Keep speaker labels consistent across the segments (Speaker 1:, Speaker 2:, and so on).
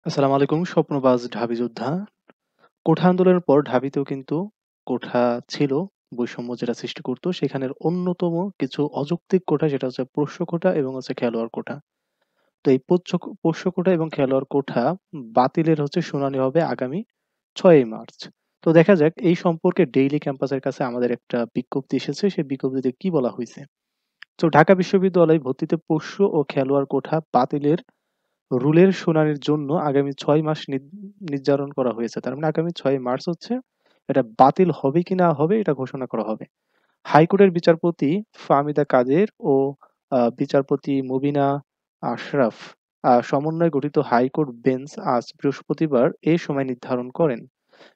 Speaker 1: আসসালামু আলাইকুম। স্বপ্নবাজ ঢাবি যোদ্ধা। কোঠা আন্দোলনের পর ঢাবিতেও কিন্তু কোঠা ছিল, বৈষম্য যেটা সৃষ্টি করত। সেখানের অন্যতম কিছু অযৌক্তিক কোঠা, সেটা হচ্ছে পোষ্য কোঠা এবং হচ্ছে খেলোয়াড় কোঠা। তো এই পোষ্য কোঠা এবং খেলোয়াড় কোঠা বাতিলের শুনানি হবে আগামী ৬ই মার্চ। তো দেখা যাক এই সম্পর্কে ডেইলি ক্যাম্পাসের কাছে আমাদের একটা বিজ্ঞপ্তি এসেছে। সেই বিজ্ঞপ্তিতে কি বলা হইছে? তো ঢাকা বিশ্ববিদ্যালয় ভর্তিতে পোষ্য ও খেলোয়াড় কোঠা বাতিলের রুলের শুনানির জন্য আগামী ৬ মাস নির্ধারণ করা হয়েছে। তার মানে আগামী ৬ মার্চ এটা বাতিল হবে কি না হবে এটা ঘোষণা করা হবে। হাইকোর্টের বিচারপতি ফাহমিদা কাদের ও বিচারপতি মুবিনা আশরাফ সমন্বয়ে গঠিত হাইকোর্ট বেঞ্চ আজ বৃহস্পতিবার এ সময় নির্ধারণ করেন।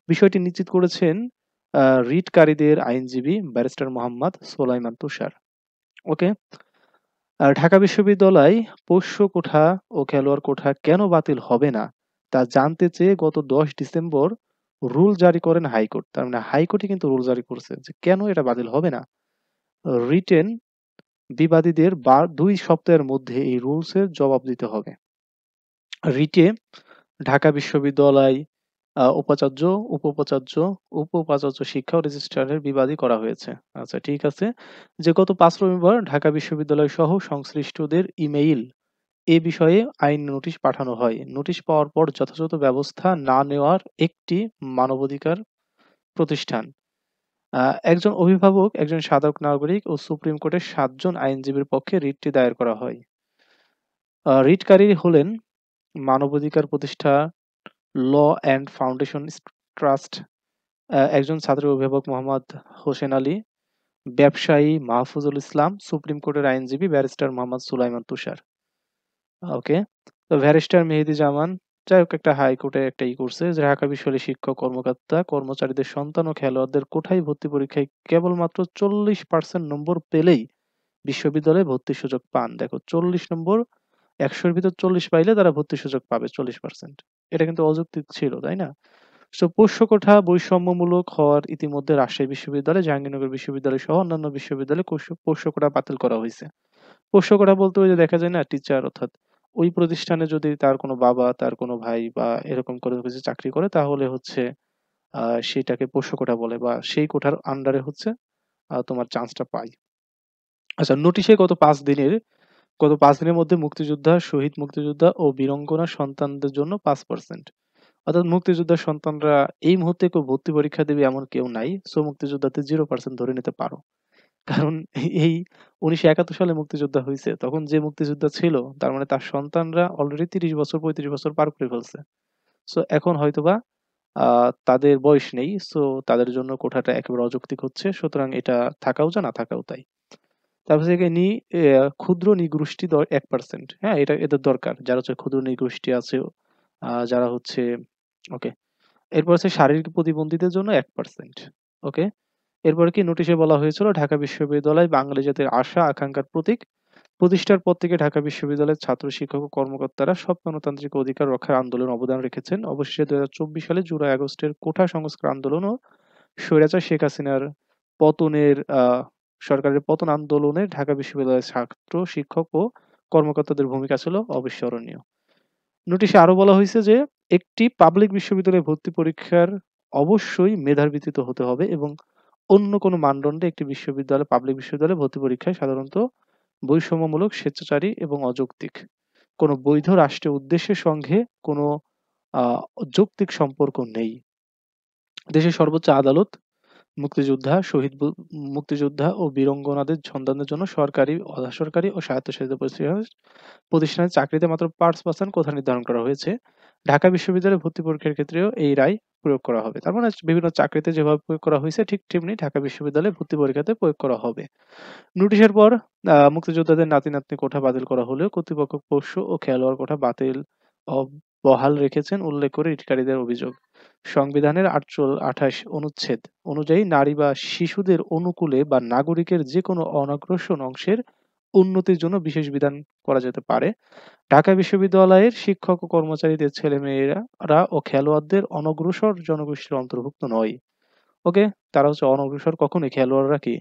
Speaker 1: বিষয়টি নিশ্চিত করেছেন রিটকারীদের আইনজীবী ব্যারিস্টার মোহাম্মদ সোলাইমান তুষার। ওকে। ঢাকা বিশ্ববিদ্যালয় পোষ্য কোঠা ও খেলোয়াড় কোঠা কেন বাতিল হবে না তা জানতে চেয়ে গত ১০ ডিসেম্বর রুল জারি করেন হাইকোর্ট। তার মানে হাইকোর্টই কিন্তু রুল জারি করছে যে কেন এটা বাতিল হবে না। রিটেন বিবাদীদের ২ সপ্তাহের মধ্যে এই রুলসের জবাব দিতে হবে। রিটে ঢাকা বিশ্ববিদ্যালয় উপাচার্য, উপ-উপাচার্য, উপ-উপাচার্য শিক্ষা ও রেজিস্ট্রারের বিবাদী করা হয়েছে। আচ্ছা, ঠিক আছে। যে গত ৫ নভেম্বর ঢাকা বিশ্ববিদ্যালয় সহ সংশ্লিষ্টদের ইমেইল এ বিষয়ে আইন নোটিশ পাঠানো হয়। নোটিশ পাওয়ার পর যথাযথ ব্যবস্থা না নেওয়ার একটি মানবাধিকার প্রতিষ্ঠান, একজন অভিভাবক, একজন সাধারণ নাগরিক ও সুপ্রিম কোর্টের ৭ জন আইনজীবীর পক্ষে রিটটি দায়ের করা হয়। রিটকারী হলেন মানবাধিকার প্রতিষ্ঠান ল অ্যান্ড ফাউন্ডেশন ট্রাস্ট, একজন ছাত্রের অভিভাবক মোহাম্মদ হোসেন আলী, ব্যবসায়ী মাহফুজুল ইসলাম, সুপ্রিম কোর্টের আইনজীবী ব্যারিস্টার মোহাম্মদ সুলাইমান তুষার। ওকে। তো ব্যারিস্টার মেহেদী জামান, যাই হোক, একটা হাইকোর্টে একটা করছে যে ঢাকা বিশ্ববিদ্যালয়ের শিক্ষক কর্মকর্তা কর্মচারীদের সন্তান ও খেলোয়াড়দের কোঠায় ভর্তি পরীক্ষায় কেবলমাত্র 40% নম্বর পেলেই বিশ্ববিদ্যালয়ে ভর্তির সুযোগ পান। দেখো, 40 নম্বর, ১০০-র ভিতর 40 পাইলে তারা ভর্তির সুযোগ পাবে 40%। এটা কিন্তু অযৌক্তিক ছিল, তাই না? সো পোষ্য কোঠা বৈষম্যমূলক হওয়ার ইতিমধ্যে রাজশাহী বিশ্ববিদ্যালয়, জাহাঙ্গীরনগর বিশ্ববিদ্যালয় সহ অন্যান্য বিশ্ববিদ্যালয়ে পোষ্য কোঠা বাতিল করা হয়েছে। পোষ্য কোঠা বলতে ওই যে দেখা যায় না, টিচার, অর্থাৎ ওই প্রতিষ্ঠানে যদি তার কোনো বাবা, তার কোনো ভাই বা এরকম করে কিছু চাকরি করে তাহলে সেটাকে পোষ্য কোঠা বলে বা সেই কোঠার আন্ডারে তোমার চান্সটা পায়। আচ্ছা, নোটিশে গত ৫ দিনের মধ্যে মুক্তিযোদ্ধা, শহীদ মুক্তিযোদ্ধা ও বীরাঙ্গনা সন্তানদের জন্য ৫%, অর্থাৎ মুক্তিযোদ্ধার সন্তানরা এই মুহূর্তে কেউ ভর্তি পরীক্ষা দেবে এমন কেউ নাই। সো মুক্তিযোদ্ধাদের 0% ধরে নিতে পারো। কারণ এই ১৯৭১ সালে মুক্তিযোদ্ধা হইছে। তখন যে মুক্তিযোদ্ধা ছিল তার মানে তার সন্তানরা অলরেডি ৩০ বছর ৩৫ বছর পার করে ফেলছে। সো এখন হয়তোবা আ তাদের বয়স নেই। সো তাদের জন্য কোঠাটা একেবারে অযৌক্তিক হচ্ছে। সুতরাং এটা থাকাও যা, না থাকাও তাই। তারপর থেকে ক্ষুদ্র নৃগোষ্ঠী ১%, হ্যাঁ? এটা এদের দরকার। যারা ক্ষুদ্র নৃগোষ্ঠী আছে, যারা ওকে। এরপর শারীরিক প্রতিবন্ধীদের জন্য ১%। ওকে। এরপরে কি নোটিশে বলা হয়েছিল, ঢাকা বিশ্ববিদ্যালয় বাঙালি জাতির আশা আকাঙ্ক্ষার প্রতীক। প্রতিষ্ঠার পর থেকে ঢাকা বিশ্ববিদ্যালয়ের ছাত্র, শিক্ষক ও কর্মকর্তারা সব গণতান্ত্রিক অধিকার রক্ষার আন্দোলনে অবদান রেখেছেন। অবশেষে ২০২৪ সালে জুলাই আগস্টের কোঠা সংস্কার আন্দোলন ও স্বৈরাচার শেখ হাসিনার পতনের সরকারের পতন আন্দোলনে ঢাকা বিশ্ববিদ্যালয়ের ছাত্র, শিক্ষক ও কর্মকর্তাদের ভূমিকা ছিল অবিস্মরণীয়। নোটিশে আরো বলা হয়েছে যে একটি পাবলিক বিশ্ববিদ্যালয়ে ভর্তি পরীক্ষার অবশ্যই মেধার ভিত্তিতে হতে হবে এবং অন্য কোনো মানদণ্ডে একটি পাবলিক বিশ্ববিদ্যালয়ে ভর্তি পরীক্ষায় সাধারণত বৈষম্যমূলক, স্বেচ্ছাচারী এবং অযৌক্তিক। কোনো বৈধ রাষ্ট্রীয় উদ্দেশ্যের সঙ্গে কোনো যৌক্তিক সম্পর্ক নেই। দেশের সর্বোচ্চ আদালত মুক্তিযোদ্ধা ও বীরাঙ্গনাদের সন্তানদের জন্য সরকারি, অ-বেসরকারি ও স্বায়ত্তশাসিত প্রতিষ্ঠানে চাকরিতে মাত্র ৫% কোঠা নির্ধারণ করা হয়েছে। ঢাকা বিশ্ববিদ্যালয়ে ভর্তি পরীক্ষার ক্ষেত্রেও এই রায় প্রয়োগ করা হবে। তার মানে বিভিন্ন চাকরিতে যেভাবে প্রয়োগ করা হয়েছে ঠিক তেমনি ঢাকা বিশ্ববিদ্যালয়ে ভর্তি পরীক্ষাতে প্রয়োগ করা হবে। নোটিশের পর মুক্তিযোদ্ধাদের নাতি-নাতনি কোঠা বাতিল করা হলেও কর্তৃপক্ষ পোষ্য ও খেলোয়াড় কোঠা বাতিল বহাল রেখেছেন উল্লেখ করে রিটকারীদের অভিযোগ। সংবিধানের ২৮ অনুচ্ছেদ অনুযায়ী নারী বা শিশুদের অনুকূলে বা নাগরিকের যেকোনো অনগ্রসর অংশের উন্নতির জন্য বিশেষ বিধান করা যেতে পারে। ঢাকা বিশ্ববিদ্যালয়ের শিক্ষক ও কর্মচারীদের ছেলেমেয়েরা ও খেলোয়াড়দের অনগ্রসর জনগোষ্ঠীর অন্তর্ভুক্ত নয়। ওকে। তারা অনগ্রসর কখনোই, খেলোয়াড়রা কি,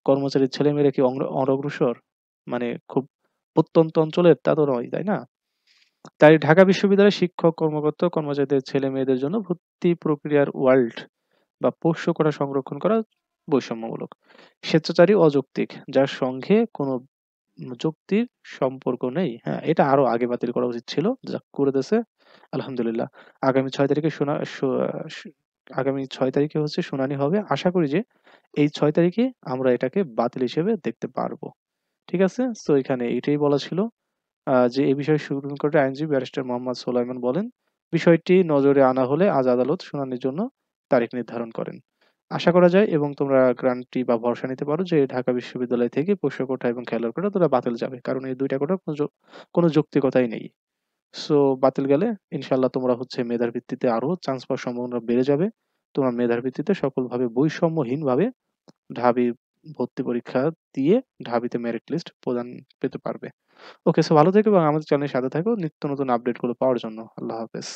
Speaker 1: কর্মচারীর ছেলেমেয়েরা কি অনগ্রসর? মানে খুব প্রত্যন্ত অঞ্চলের তা তো নয়, তাই না? তাই ঢাকা বিশ্ববিদ্যালয়ের শিক্ষক, কর্মকর্তা, কর্মচারীদের ছেলে-মেয়েদের জন্য ভর্তি প্রক্রিয়ার ওয়ার্ল্ড বা পোষ্য কোটা সংরক্ষণ করা বৈষম্যমূলক, স্বেচ্ছাচারী, অযৌক্তিক, যার সঙ্গে কোনো যুক্তির সম্পর্ক নেই। হ্যাঁ, এটা আরো আগে বাতিল করা উচিত ছিল। যাক করে দিয়েছে। আলহামদুলিল্লাহ। আগামী ৬ তারিখে শোনা শো সু আগামী ৬ তারিখে হচ্ছে শুনানি হবে। আশা করি যে এই ৬ তারিখে আমরা এটাকে বাতিল হিসেবে দেখতে পারবো। ঠিক আছে? সো এখানে এটাই বলা ছিল। যে এ বিষয়ে সুপ্রিম কোর্টের আইনজীবী ব্যারিস্টার মোহাম্মদ সোলায়মান বলেন, বিষয়টি নজরে আনা হলে আজ আদালত শুনানির জন্য তারিখ নির্ধারণ করেন। আশা করা যায় এবং তোমরা গ্যারান্টি বা ভরসা নিতে পারো যে ঢাকা বিশ্ববিদ্যালয় থেকে পোষ্য কোটা এবং খেলোয়াড় কোটা দুটো বাতিল যাবে। কারণ এই ২ টা কোটার কোনো যৌক্তিকতাই নেই। সো বাতিল গেলে ইনশাআল্লাহ তোমরা হচ্ছে মেধার ভিত্তিতে আরো চান্স পাওয়ার সম্ভাবনা বেড়ে যাবে। তোমরা মেধার ভিত্তিতে সকলভাবে বৈষম্যহীনভাবে ঢাবি ভর্তি পরীক্ষা দিয়ে ঢাবিতে মেরিট লিস্ট প্রদান পেতে পারবে। ওকে, সো ভালো থেকো এবং আমাদের চ্যানেলের সাথে থাকো নিত্য নতুন আপডেট গুলো পাওয়ার জন্য। আল্লাহ হাফেজ।